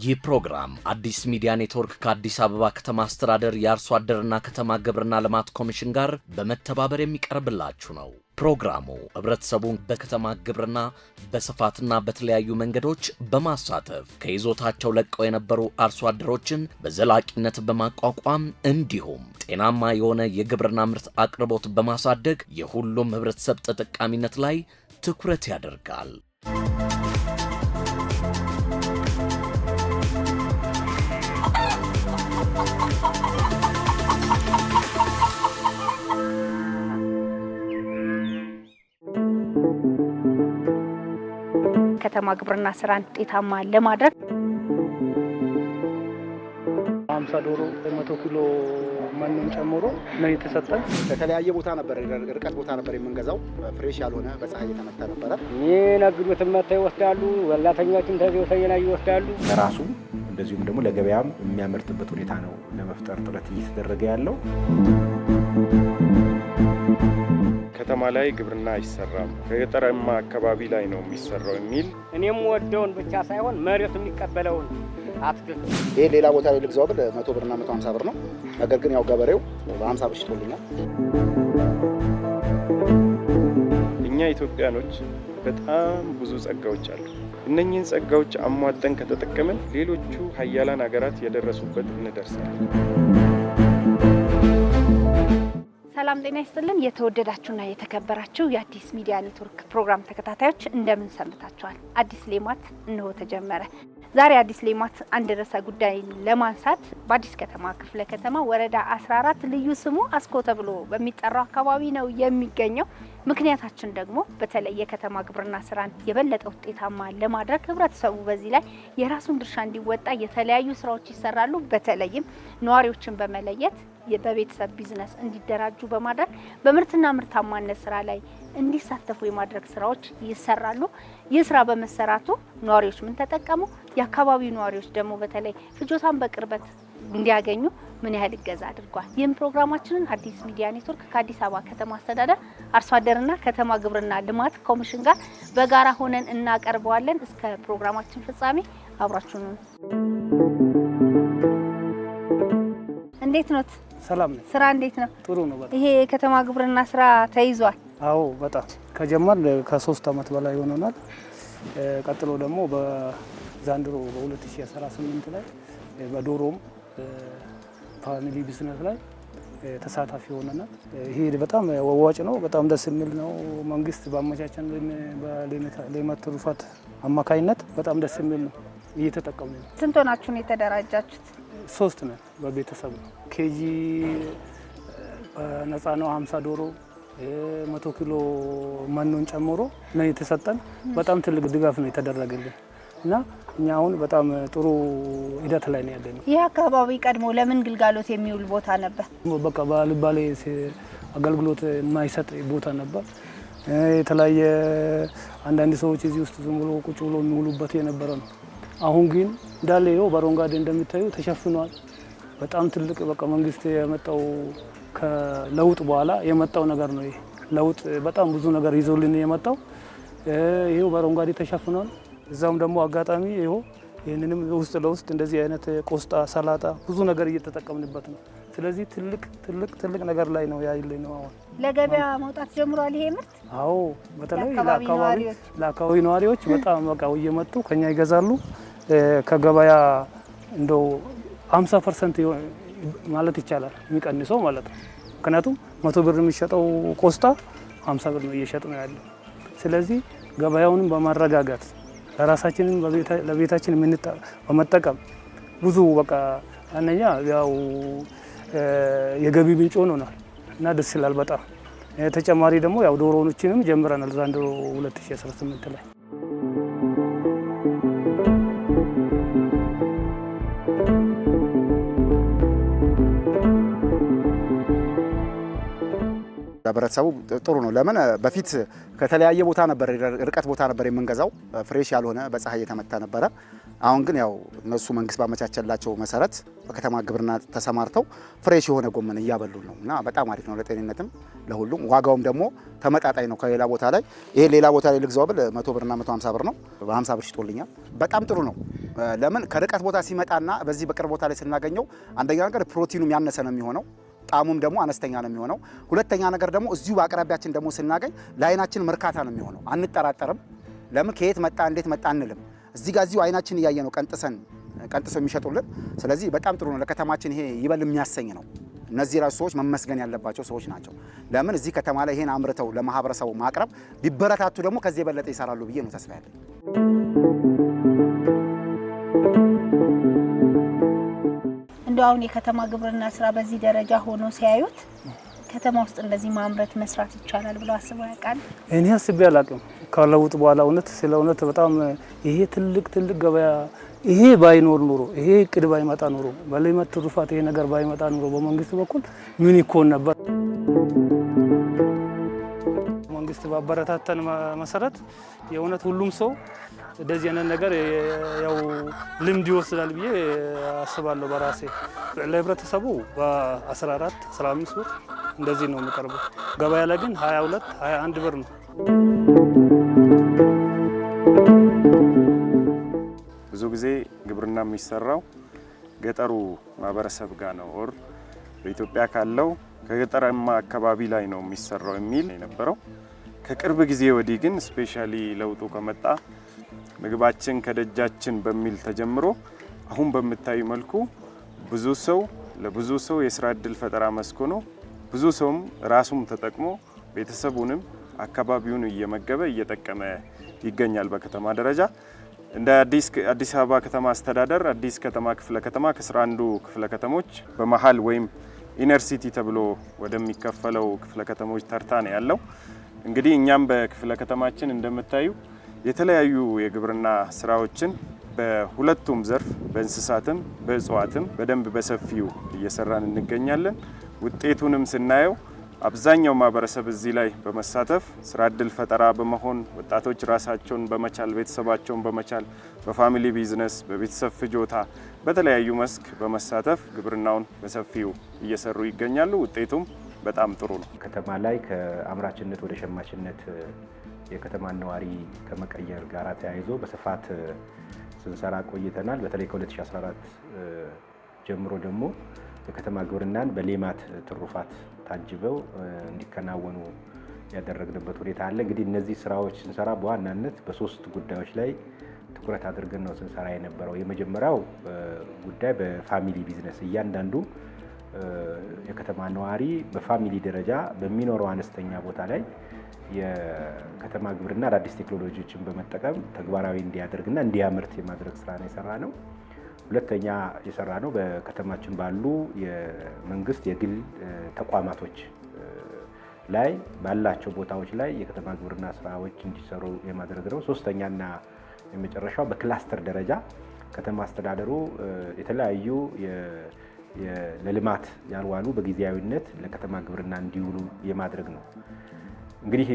ይህ ፕሮግራም አዲስ ሚዲያ ኔትወርክ ከአዲስ አበባ ከተማ አስተዳደር የአርሶ አደርና ከተማ ግብርና ልማት ኮሚሽን ጋር በመተባበር የሚቀርብላችሁ ነው። ፕሮግራሙ ህብረተሰቡን በከተማ ግብርና በስፋትና በተለያዩ መንገዶች በማሳተፍ ከይዞታቸው ለቀው የነበሩ አርሶ አደሮችን በዘላቂነት በማቋቋም እንዲሁም ጤናማ የሆነ የግብርና ምርት አቅርቦት በማሳደግ የሁሉም ህብረተሰብ ተጠቃሚነት ላይ ትኩረት ያደርጋል። ከተማ ግብርና ስራን ውጤታማ ለማድረግ 50 ዶሮ 100 ኪሎ ማንንም ጨምሮ ነው የተሰጠን። ከተለያየ ቦታ ነበር ርቀት ቦታ ነበር የምንገዛው። ፍሬሽ ያልሆነ በፀሐይ የተመታ ነበር። የነግዱት መታ ይወስዳሉ፣ ወላተኞችም ተዚው ተየና ይወስዳሉ። ለራሱ እንደዚሁም ደግሞ ለገበያም የሚያመርትበት ሁኔታ ነው ለመፍጠር ጥረት እየተደረገ ያለው። ከተማ ላይ ግብርና አይሰራም፣ ከገጠራማ አካባቢ ላይ ነው የሚሰራው የሚል እኔም ወደውን ብቻ ሳይሆን መሬቱ የሚቀበለውን አትክልት ይሄ ሌላ ቦታ ላይ ልግዛው ብል 100 ብርና 150 ብር ነው። ነገር ግን ያው ገበሬው በ50 ብር ሽጦልኛል። እኛ ኢትዮጵያኖች በጣም ብዙ ጸጋዎች አሉ። እነኚህን ጸጋዎች አሟጠን ከተጠቀምን ሌሎቹ ሀያላን ሀገራት የደረሱበት እንደርሳለን። ሰላም ጤና ይስጥልን። የተወደዳችሁና የተከበራችሁ የአዲስ ሚዲያ ኔትወርክ ፕሮግራም ተከታታዮች እንደምን ሰንብታችኋል? አዲስ ሌማት እንሆ ተጀመረ። ዛሬ አዲስ ሌማት አንድ ርዕሰ ጉዳይ ለማንሳት በአዲስ ከተማ ክፍለ ከተማ ወረዳ 14 ልዩ ስሙ አስኮ ተብሎ በሚጠራው አካባቢ ነው የሚገኘው። ምክንያታችን ደግሞ በተለይ የከተማ ግብርና ስራን የበለጠ ውጤታማ ለማድረግ ህብረተሰቡ በዚህ ላይ የራሱን ድርሻ እንዲወጣ የተለያዩ ስራዎች ይሰራሉ። በተለይም ነዋሪዎችን በመለየት በቤተሰብ ቢዝነስ እንዲደራጁ በማድረግ በምርትና ምርታማነት ስራ ላይ እንዲሳተፉ የማድረግ ስራዎች ይሰራሉ። ይህ ስራ በመሰራቱ ነዋሪዎች ምን ተጠቀሙ? የአካባቢው ነዋሪዎች ደግሞ በተለይ ፍጆታን በቅርበት እንዲያገኙ ምን ያህል እገዛ አድርጓል? ይህም ፕሮግራማችንን አዲስ ሚዲያ ኔትወርክ ከአዲስ አበባ ከተማ አስተዳደር አርሶ አደርና ከተማ ግብርና ልማት ኮሚሽን ጋር በጋራ ሆነን እናቀርበዋለን። እስከ ፕሮግራማችን ፍጻሜ አብራችሁን ነው። እንዴት ነው? ሰላም ነው። ስራ እንዴት ነው? ጥሩ ነው በጣም። ይሄ የከተማ ግብርና ስራ ተይዟል? አዎ በጣም ከጀመር ከ3 አመት በላይ ሆኖናል። ቀጥሎ ደግሞ በዛንድሮ በ2018 ላይ በዶሮም ፋሚሊ ቢዝነስ ላይ ተሳታፊ ሆነናል። ይሄ በጣም ወዋጭ ነው፣ በጣም ደስ የሚል ነው። መንግስት በአመቻቸን በሌማት ትሩፋት አማካይነት በጣም ደስ የሚል ነው፣ እየተጠቀሙ ነው። ስንት ሆናችሁ ነው የተደራጃችሁት? 3 ነን በቤተሰብ ነው። ኬጂ ነፃ ነው 50 ዶሮ 100 ኪሎ መኖን ጨምሮ ነው የተሰጠን። በጣም ትልቅ ድጋፍ ነው የተደረገልን እና እኛ አሁን በጣም ጥሩ ሂደት ላይ ነው ያለነው። ይህ አካባቢ ቀድሞ ለምን ግልጋሎት የሚውል ቦታ ነበር? በቃ ባልባሌ አገልግሎት የማይሰጥ ቦታ ነበር። የተለያየ አንዳንድ ሰዎች እዚህ ውስጥ ዝም ብሎ ቁጭ ብሎ የሚውሉበት የነበረ ነው። አሁን ግን እንዳለ ይኸው በአረንጓዴ እንደሚታዩ ተሸፍኗል። በጣም ትልቅ በቃ መንግስት የመጣው ከለውጥ በኋላ የመጣው ነገር ነው። ይሄ ለውጥ በጣም ብዙ ነገር ይዞልን የመጣው ይሄው በአረንጓዴ ተሸፍኗል። እዛም ደግሞ አጋጣሚ ይሄው ይሄንንም ውስጥ ለውስጥ እንደዚህ አይነት ቆስጣ፣ ሰላጣ ብዙ ነገር እየተጠቀምንበት ነው። ስለዚህ ትልቅ ነገር ላይ ነው ያይልኝ ነው። አሁን ለገበያ መውጣት ጀምሯል ይሄ ምርት። አዎ በተለይ ለአካባቢ ነዋሪዎች በጣም በቃ እየመጡ ከኛ ይገዛሉ። ከገበያ እንደው 50% ማለት ይቻላል የሚቀንሰው ማለት ነው። ምክንያቱም 100 ብር የሚሸጠው ቆስጣ 50 ብር ነው እየሸጥ ነው ያለው። ስለዚህ ገበያውንም በማረጋጋት ለራሳችንን ለቤታችን በመጠቀም ብዙ በቃ አንደኛ ያው የገቢ ምንጭ ሆኖናል እና ደስ ይላል በጣም። ተጨማሪ ደግሞ ያው ዶሮዎችንም ጀምረናል ዛንድሮ 2018 ላይ። ለህብረተሰቡ ጥሩ ነው። ለምን በፊት ከተለያየ ቦታ ነበር ርቀት ቦታ ነበር የምንገዛው ፍሬሽ ያልሆነ በፀሐይ የተመታ ነበረ። አሁን ግን ያው እነሱ መንግስት ባመቻቸላቸው መሰረት በከተማ ግብርና ተሰማርተው ፍሬሽ የሆነ ጎመን እያበሉ ነው እና በጣም አሪፍ ነው ለጤንነትም ለሁሉም። ዋጋውም ደግሞ ተመጣጣኝ ነው ከሌላ ቦታ ላይ። ይሄ ሌላ ቦታ ላይ ልግዛው ብል 100 ብርና 150 ብር ነው። በ50 ብር ሽጦልኛል። በጣም ጥሩ ነው። ለምን ከርቀት ቦታ ሲመጣና በዚህ በቅርብ ቦታ ላይ ስናገኘው አንደኛ ነገር ፕሮቲኑም ያነሰ ነው የሚሆነው፣ ጣሙም ደግሞ አነስተኛ ነው የሚሆነው። ሁለተኛ ነገር ደግሞ እዚሁ በአቅራቢያችን ደግሞ ስናገኝ ለአይናችን መርካታ ነው የሚሆነው። አንጠራጠርም። ለምን ከየት መጣ እንዴት መጣ አንልም። እዚህ ጋር እዚሁ አይናችን እያየ ነው ቀንጥሰው የሚሸጡልን። ስለዚህ በጣም ጥሩ ነው። ለከተማችን ይሄ ይበል የሚያሰኝ ነው። እነዚህ ራሱ ሰዎች መመስገን ያለባቸው ሰዎች ናቸው። ለምን እዚህ ከተማ ላይ ይሄን አምርተው ለማህበረሰቡ ማቅረብ ቢበረታቱ ደግሞ ከዚህ የበለጠ ይሰራሉ ብዬ ነው ተስፋ ያለኝ። እንደው አሁን የከተማ ግብርና ስራ በዚህ ደረጃ ሆኖ ሲያዩት ከተማ ውስጥ እንደዚህ ማምረት መስራት ይቻላል ብለው አስበው ያውቃል? እኔ አስቤ አላውቅም። ከለውጥ በኋላ ስለ እውነት በጣም ይሄ ትልቅ ገበያ ይሄ ባይኖር ኑሮ ይሄ እቅድ ባይመጣ ኑሮ በሌማት ትሩፋት ይሄ ነገር ባይመጣ ኑሮ በመንግስት በኩል ምን ይኮን ነበር? መንግስት ባበረታተን መሰረት የእውነት ሁሉም ሰው እንደዚህ አይነት ነገር ያው ልምድ ይወስዳል ብዬ አስባለሁ። በራሴ ለህብረተሰቡ በ14 15 ብር እንደዚህ ነው የሚቀርበው። ገበያ ላይ ግን 22 21 ብር ነው። ብዙ ጊዜ ግብርና የሚሰራው ገጠሩ ማህበረሰብ ጋር ነው ኦር በኢትዮጵያ ካለው ከገጠራማ አካባቢ ላይ ነው የሚሰራው የሚል የነበረው። ከቅርብ ጊዜ ወዲህ ግን ስፔሻሊ ለውጡ ከመጣ ምግባችን ከደጃችን በሚል ተጀምሮ አሁን በምታዩ መልኩ ለብዙ ሰው የስራ እድል ፈጠራ መስኮ ነው። ብዙ ሰውም ራሱም ተጠቅሞ ቤተሰቡንም አካባቢውን እየመገበ እየጠቀመ ይገኛል። በከተማ ደረጃ እንደ አዲስ አበባ ከተማ አስተዳደር አዲስ ከተማ ክፍለ ከተማ ከ11 ክፍለ ከተሞች በመሃል ወይም ኢነር ሲቲ ተብሎ ወደሚከፈለው ክፍለ ከተሞች ተርታ ነው ያለው። እንግዲህ እኛም በክፍለ ከተማችን እንደምታዩ የተለያዩ የግብርና ስራዎችን በሁለቱም ዘርፍ በእንስሳትም በእጽዋትም በደንብ በሰፊው እየሰራን እንገኛለን። ውጤቱንም ስናየው አብዛኛው ማህበረሰብ እዚህ ላይ በመሳተፍ ስራ እድል ፈጠራ በመሆን ወጣቶች ራሳቸውን በመቻል ቤተሰባቸውን በመቻል በፋሚሊ ቢዝነስ በቤተሰብ ፍጆታ በተለያዩ መስክ በመሳተፍ ግብርናውን በሰፊው እየሰሩ ይገኛሉ። ውጤቱም በጣም ጥሩ ነው። ከተማ ላይ ከአምራችነት ወደ ሸማችነት የከተማ ነዋሪ ከመቀየር ጋር ተያይዞ በስፋት ስንሰራ ቆይተናል። በተለይ ከ2014 ጀምሮ ደግሞ የከተማ ግብርናን በሌማት ትሩፋት ታጅበው እንዲከናወኑ ያደረግንበት ሁኔታ አለ። እንግዲህ እነዚህ ስራዎች ስንሰራ በዋናነት በሶስት ጉዳዮች ላይ ትኩረት አድርገን ነው ስንሰራ የነበረው። የመጀመሪያው ጉዳይ በፋሚሊ ቢዝነስ እያንዳንዱ የከተማ ነዋሪ በፋሚሊ ደረጃ በሚኖረው አነስተኛ ቦታ ላይ የከተማ ግብርና አዳዲስ ቴክኖሎጂዎችን በመጠቀም ተግባራዊ እንዲያደርግና እንዲያመርት የማድረግ ስራ ነው የሰራ ነው። ሁለተኛ የሰራ ነው በከተማችን ባሉ የመንግስት የግል ተቋማቶች ላይ ባላቸው ቦታዎች ላይ የከተማ ግብርና ስራዎች እንዲሰሩ የማድረግ ነው። ሶስተኛና የመጨረሻው በክላስተር ደረጃ ከተማ አስተዳደሩ የተለያዩ ለልማት ያልዋሉ በጊዜያዊነት ለከተማ ግብርና እንዲውሉ የማድረግ ነው። እንግዲህ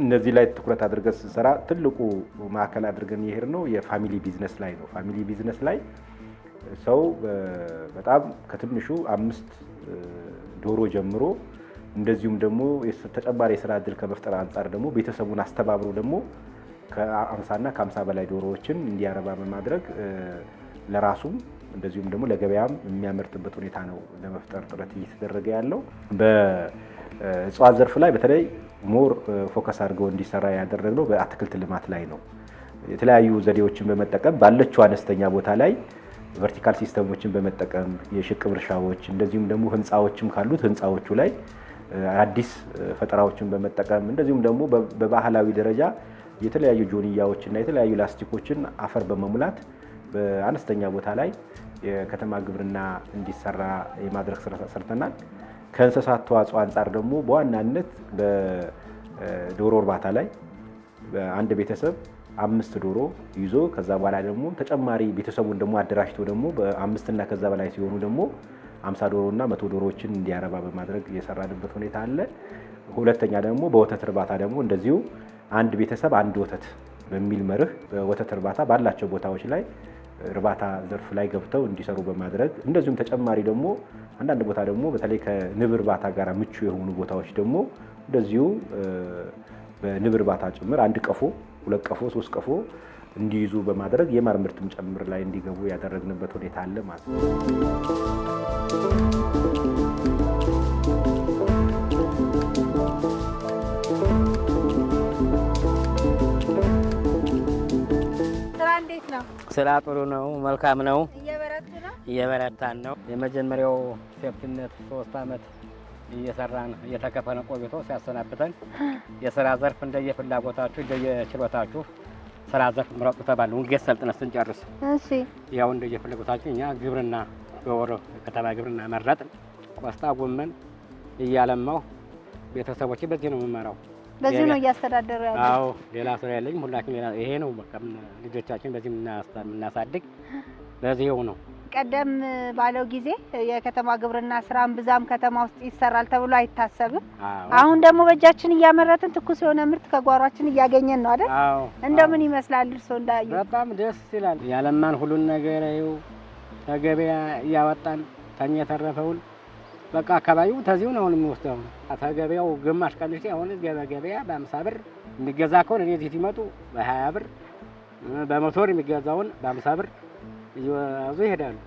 እነዚህ ላይ ትኩረት አድርገን ስንሰራ ትልቁ ማዕከል አድርገን ይሄር ነው የፋሚሊ ቢዝነስ ላይ ነው። ፋሚሊ ቢዝነስ ላይ ሰው በጣም ከትንሹ 5 ዶሮ ጀምሮ እንደዚሁም ደግሞ ተጨማሪ የስራ እድል ከመፍጠር አንጻር ደግሞ ቤተሰቡን አስተባብሮ ደግሞ ከ50 እና ከ50 በላይ ዶሮዎችን እንዲያረባ በማድረግ ለራሱም እንደዚሁም ደግሞ ለገበያም የሚያመርጥበት ሁኔታ ነው ለመፍጠር ጥረት እየተደረገ ያለው። በእጽዋት ዘርፍ ላይ በተለይ ሞር ፎከስ አድርገው እንዲሰራ ያደረግነው በአትክልት ልማት ላይ ነው። የተለያዩ ዘዴዎችን በመጠቀም ባለችው አነስተኛ ቦታ ላይ ቨርቲካል ሲስተሞችን በመጠቀም የሽቅብ እርሻዎች እንደዚሁም ደግሞ ህንፃዎችም ካሉት ህንፃዎቹ ላይ አዲስ ፈጠራዎችን በመጠቀም እንደዚሁም ደግሞ በባህላዊ ደረጃ የተለያዩ ጆንያዎችና የተለያዩ ላስቲኮችን አፈር በመሙላት በአነስተኛ ቦታ ላይ የከተማ ግብርና እንዲሰራ የማድረግ ስራ ሰርተናል። ከእንስሳት ተዋጽኦ አንጻር ደግሞ በዋናነት በዶሮ እርባታ ላይ አንድ ቤተሰብ 5 ዶሮ ይዞ ከዛ በኋላ ደግሞ ተጨማሪ ቤተሰቡን ደግሞ አደራጅቶ ደግሞ በ5 እና ከዛ በላይ ሲሆኑ ደግሞ 50 ዶሮና 100 ዶሮዎችን እንዲያረባ በማድረግ የሰራንበት ሁኔታ አለ። ሁለተኛ ደግሞ በወተት እርባታ ደግሞ እንደዚሁ አንድ ቤተሰብ አንድ ወተት በሚል መርህ በወተት እርባታ ባላቸው ቦታዎች ላይ እርባታ ዘርፍ ላይ ገብተው እንዲሰሩ በማድረግ እንደዚሁም ተጨማሪ ደግሞ አንዳንድ ቦታ ደግሞ በተለይ ከንብ እርባታ ጋር ምቹ የሆኑ ቦታዎች ደግሞ እንደዚሁ በንብ እርባታ ጭምር አንድ ቀፎ፣ 2 ቀፎ፣ 3 ቀፎ እንዲይዙ በማድረግ የማር ምርትም ጭምር ላይ እንዲገቡ ያደረግንበት ሁኔታ አለ ማለት ነው። ስራ ጥሩ ነው፣ መልካም ነው። እየበረቱ ነው፣ እየበረታን ነው። የመጀመሪያው ሴፍቲነት 3 አመት እየሰራን እየተከፈለ ቆይቶ ሲያሰናብተን የስራ ዘርፍ እንደየፍላጎታችሁ እንደየችሎታችሁ ስራ ዘርፍ ምረጡ ተባልን። ውጌት ሰልጥነን ስንጨርስ እሺ፣ ያው እንደየፍላጎታችሁ እኛ ግብርና በወሮ ከተማ ግብርና መረጥን። ቆስጣ ጎመን እያለማሁ ቤተሰቦቼ በዚህ ነው የምመራው። በዚህ ነው እያስተዳደሩ ያለው? አዎ፣ ሌላ ስራ የለኝም። ሁላችን ይሄ ነው በቃ ልጆቻችን በዚህ የምናሳድግ በዚህው ነው። ቀደም ባለው ጊዜ የከተማ ግብርና ስራን ብዛም ከተማ ውስጥ ይሰራል ተብሎ አይታሰብም። አሁን ደግሞ በእጃችን እያመረትን ትኩስ የሆነ ምርት ከጓሯችን እያገኘን ነው አይደል? አዎ። እንደምን ይመስላል እርስዎ እንዳዩ? በጣም ደስ ይላል። ያለማን ሁሉን ነገር ይኸው ተገበያ እያወጣን ተኛ የተረፈውን በቃ አካባቢው ተዚሁ ነው የሚወስደው። ተገበያው ግማሽ ቀንሽ አሁን ገበያ በ50 ብር የሚገዛ ከሆነ እዚህ ሲመጡ በ20 ብር በ100 ብር የሚገዛውን በ50 ብር ይዘው ይሄዳሉ።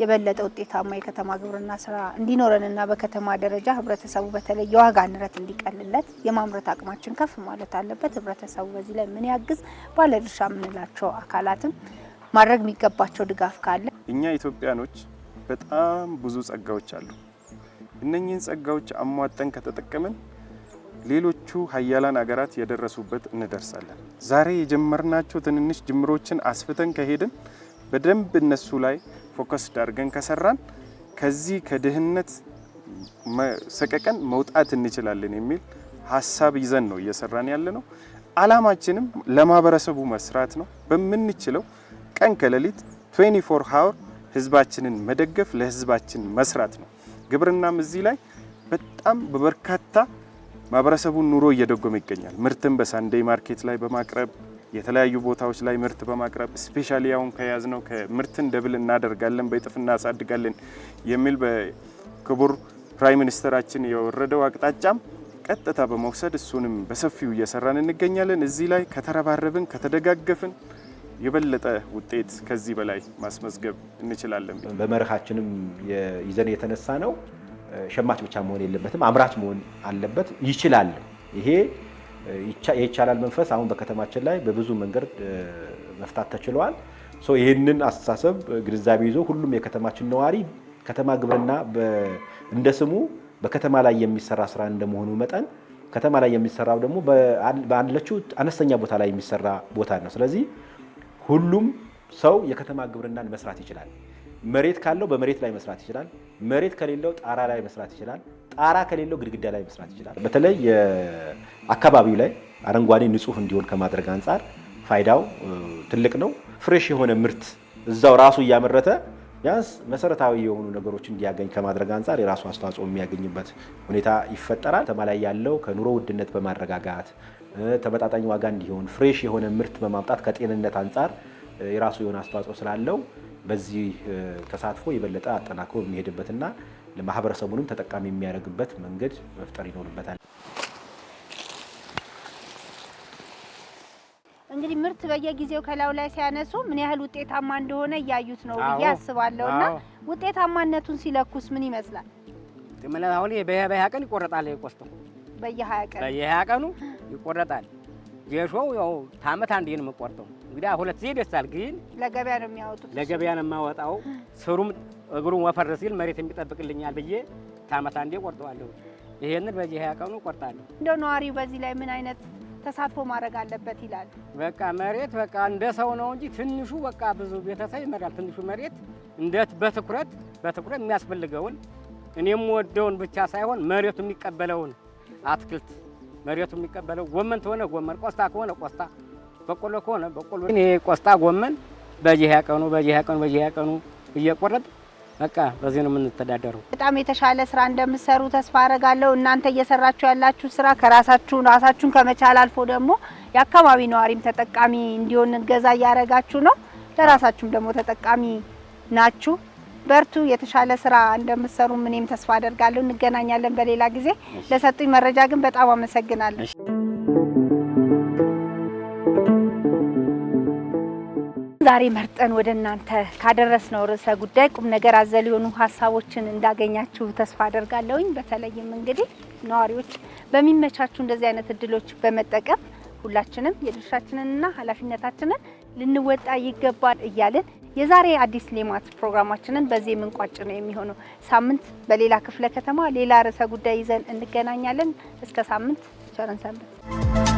የበለጠ ውጤታማ የከተማ ግብርና ስራ እንዲኖረንና በከተማ ደረጃ ህብረተሰቡ በተለይ የዋጋ ንረት እንዲቀልለት የማምረት አቅማችን ከፍ ማለት አለበት። ህብረተሰቡ በዚህ ላይ ምን ያግዝ? ባለድርሻ የምንላቸው አካላትም ማድረግ የሚገባቸው ድጋፍ ካለ እኛ ኢትዮጵያኖች በጣም ብዙ ጸጋዎች አሉ። እነኚህን ጸጋዎች አሟጠን ከተጠቀምን ሌሎቹ ሀያላን ሀገራት የደረሱበት እንደርሳለን። ዛሬ የጀመርናቸው ትንንሽ ጅምሮችን አስፍተን ከሄድን በደንብ እነሱ ላይ ፎከስ አድርገን ከሰራን ከዚህ ከድህነት ሰቀቀን መውጣት እንችላለን የሚል ሀሳብ ይዘን ነው እየሰራን ያለ ነው። አላማችንም ለማህበረሰቡ መስራት ነው። በምንችለው ቀን ከሌሊት 24 ሃወር ህዝባችንን መደገፍ ለህዝባችን መስራት ነው። ግብርናም እዚህ ላይ በጣም በበርካታ ማህበረሰቡን ኑሮ እየደጎመ ይገኛል። ምርትን በሳንዴይ ማርኬት ላይ በማቅረብ የተለያዩ ቦታዎች ላይ ምርት በማቅረብ ስፔሻሊ አሁን ከያዝነው ከምርትን ደብል እናደርጋለን በእጥፍ እናሳድጋለን የሚል በክቡር ፕራይም ሚኒስተራችን የወረደው አቅጣጫም ቀጥታ በመውሰድ እሱንም በሰፊው እየሰራን እንገኛለን። እዚህ ላይ ከተረባረብን ከተደጋገፍን የበለጠ ውጤት ከዚህ በላይ ማስመዝገብ እንችላለን። በመርሃችንም ይዘን የተነሳ ነው ሸማች ብቻ መሆን የለበትም፣ አምራች መሆን አለበት። ይችላል። ይሄ የይቻላል መንፈስ አሁን በከተማችን ላይ በብዙ መንገድ መፍታት ተችሏል። ይህንን አስተሳሰብ ግንዛቤ ይዞ ሁሉም የከተማችን ነዋሪ ከተማ ግብርና እንደ ስሙ በከተማ ላይ የሚሰራ ስራ እንደመሆኑ መጠን ከተማ ላይ የሚሰራው ደግሞ ባለችው አነስተኛ ቦታ ላይ የሚሰራ ቦታ ነው። ስለዚህ ሁሉም ሰው የከተማ ግብርናን መስራት ይችላል። መሬት ካለው በመሬት ላይ መስራት ይችላል። መሬት ከሌለው ጣራ ላይ መስራት ይችላል። ጣራ ከሌለው ግድግዳ ላይ መስራት ይችላል። በተለይ አካባቢው ላይ አረንጓዴ ንጹህ እንዲሆን ከማድረግ አንጻር ፋይዳው ትልቅ ነው። ፍሬሽ የሆነ ምርት እዛው ራሱ እያመረተ ቢያንስ መሰረታዊ የሆኑ ነገሮች እንዲያገኝ ከማድረግ አንጻር የራሱ አስተዋጽኦ የሚያገኝበት ሁኔታ ይፈጠራል። ከተማ ላይ ያለው ከኑሮ ውድነት በማረጋጋት ተመጣጣኝ ዋጋ እንዲሆን ፍሬሽ የሆነ ምርት በማምጣት ከጤንነት አንጻር የራሱ የሆነ አስተዋጽኦ ስላለው በዚህ ተሳትፎ የበለጠ አጠናክሮ የሚሄድበትና ለማህበረሰቡንም ተጠቃሚ የሚያደርግበት መንገድ መፍጠር ይኖርበታል። እንግዲህ ምርት በየጊዜው ከላዩ ላይ ሲያነሱ ምን ያህል ውጤታማ እንደሆነ እያዩት ነው ብዬ አስባለሁና ውጤታማነቱን ሲለኩስ ምን ይመስላል? አሁን በየ20 ቀን ይቆረጣል። ቆስጦ በየ20 ቀኑ ይቆረጣል። ጌሾው ያው ታመት አንዴ ነው የምቆርጠው። እንግዲህ ሁለት ጊዜ ደስታል፣ ግን ለገበያ ነው የሚያወጡት። ለገበያ ነው የማወጣው። ስሩም እግሩን ወፈር ሲል መሬት የሚጠብቅልኛል ብዬ ታመት አንዴ ቆርጠዋለሁ። ይሄንን በየ20 ቀኑ ቆርጣለሁ። እንደው ነዋሪው በዚህ ላይ ምን አይነት ተሳትፎ ማድረግ አለበት ይላል? በቃ መሬት በቃ እንደ ሰው ነው እንጂ ትንሹ በቃ ብዙ ቤተሰብ ይመራል። ትንሹ መሬት እንዴት በትኩረት የሚያስፈልገውን እኔም ወደውን ብቻ ሳይሆን መሬቱ የሚቀበለውን አትክልት መሬቱ የሚቀበለው ጎመን ተሆነ ጎመን፣ ቆስታ ከሆነ ቆስታ በቆሎ ከሆነ በቆሎ እኔ ቆስጣ ጎመን በዚህ ያቀኑ እየቆረጥ በቃ በዚህ ነው የምንተዳደረው። በጣም የተሻለ ስራ እንደምትሰሩ ተስፋ አደርጋለሁ። እናንተ እየሰራችሁ ያላችሁ ስራ ራሳችሁን ከመቻል አልፎ ደግሞ የአካባቢ ነዋሪም ተጠቃሚ እንዲሆን እገዛ እያደረጋችሁ ነው። ለራሳችሁም ደግሞ ተጠቃሚ ናችሁ። በርቱ። የተሻለ ስራ እንደምትሰሩ እኔም ተስፋ አደርጋለሁ። እንገናኛለን በሌላ ጊዜ። ለሰጡኝ መረጃ ግን በጣም አመሰግናለሁ። ዛሬ መርጠን ወደ እናንተ ካደረስነው ርዕሰ ጉዳይ ቁም ነገር አዘል የሆኑ ሀሳቦችን እንዳገኛችሁ ተስፋ አደርጋለሁኝ። በተለይም እንግዲህ ነዋሪዎች በሚመቻችሁ እንደዚህ አይነት እድሎች በመጠቀም ሁላችንም የድርሻችንንና ኃላፊነታችንን ልንወጣ ይገባል እያልን የዛሬ አዲስ ሌማት ፕሮግራማችንን በዚህ የምንቋጭ ነው የሚሆነው። ሳምንት በሌላ ክፍለ ከተማ ሌላ ርዕሰ ጉዳይ ይዘን እንገናኛለን። እስከ ሳምንት ቸር ሰንብቱ።